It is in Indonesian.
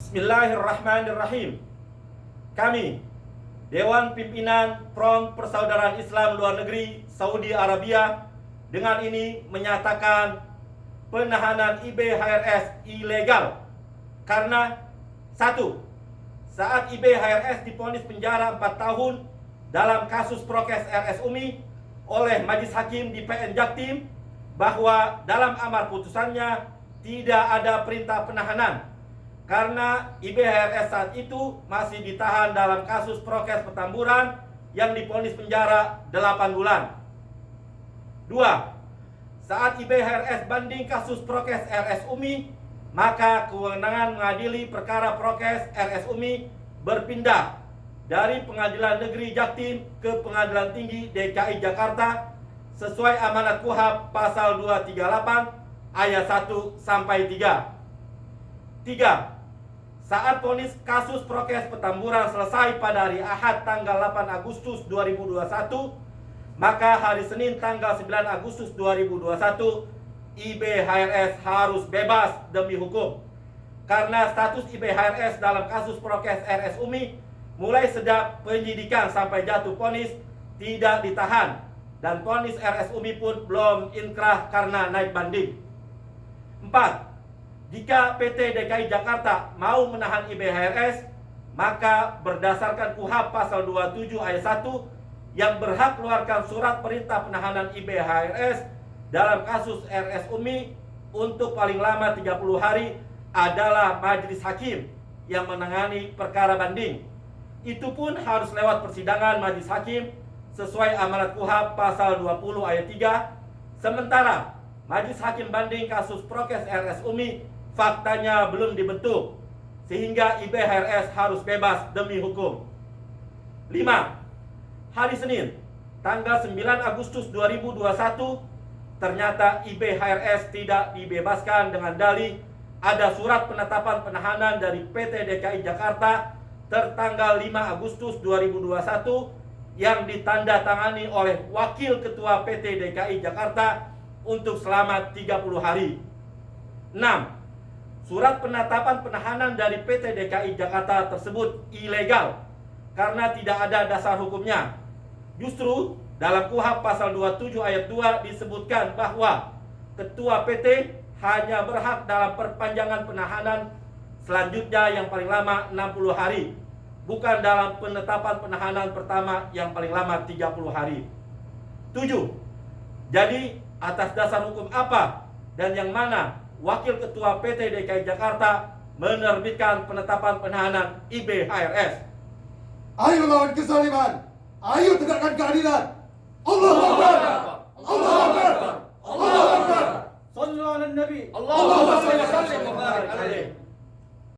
Bismillahirrahmanirrahim. Kami, Dewan Pimpinan Front Persaudaraan Islam Luar Negeri Saudi Arabia, dengan ini menyatakan penahanan IBHRS ilegal karena 1. Saat IBHRS divonis penjara 4 tahun dalam kasus prokes RS Umi oleh Majelis Hakim di PN Jaktim, bahwa dalam amar putusannya tidak ada perintah penahanan karena IBHRS saat itu masih ditahan dalam kasus prokes Petamburan yang divonis penjara 8 bulan. 2. Saat IBHRS banding kasus prokes RS Umi, maka kewenangan mengadili perkara prokes RS Umi berpindah dari Pengadilan Negeri Jaktim ke Pengadilan Tinggi DKI Jakarta sesuai amanat KUHP pasal 238 ayat 1 sampai 3. 3. Saat vonis kasus prokes Petamburan selesai pada hari Ahad tanggal 8 Agustus 2021, maka hari Senin tanggal 9 Agustus 2021 IBHRS harus bebas demi hukum. Karena status IBHRS dalam kasus prokes RS Umi mulai sejak penyidikan sampai jatuh vonis tidak ditahan, dan vonis RS Umi pun belum inkrah karena naik banding. 4. Jika PT DKI Jakarta mau menahan IBHRS, maka berdasarkan KUHP pasal 27 ayat 1, yang berhak keluarkan surat perintah penahanan IBHRS dalam kasus RS Umi untuk paling lama 30 hari adalah Majelis Hakim yang menangani perkara banding. Itu pun harus lewat persidangan Majelis Hakim sesuai amanat KUHP pasal 20 ayat 3. Sementara Majelis Hakim banding kasus prokes RS Umi faktanya belum dibentuk, sehingga IBHRS harus bebas demi hukum. 5. Hari Senin, tanggal 9 Agustus 2021, ternyata IBHRS tidak dibebaskan dengan dalih ada surat penetapan penahanan dari PT DKI Jakarta tertanggal 5 Agustus 2021 yang ditandatangani oleh Wakil Ketua PT DKI Jakarta untuk selama 30 hari. 6. Surat penetapan penahanan dari PT DKI Jakarta tersebut ilegal karena tidak ada dasar hukumnya. Justru dalam KUHP pasal 27 ayat 2 disebutkan bahwa Ketua PT hanya berhak dalam perpanjangan penahanan selanjutnya yang paling lama 60 hari, bukan dalam penetapan penahanan pertama yang paling lama 30 hari. 7. Jadi atas dasar hukum apa dan yang mana Wakil Ketua PT DKI Jakarta menerbitkan penetapan penahanan IBHRS? Ayo lawan kezaliman, ayo tegakkan keadilan. Allahu Akbar, Allahu Akbar, Allahu Akbar. Sallu ala Nabi. Allahumma salli wa sallim wa barik alaihi.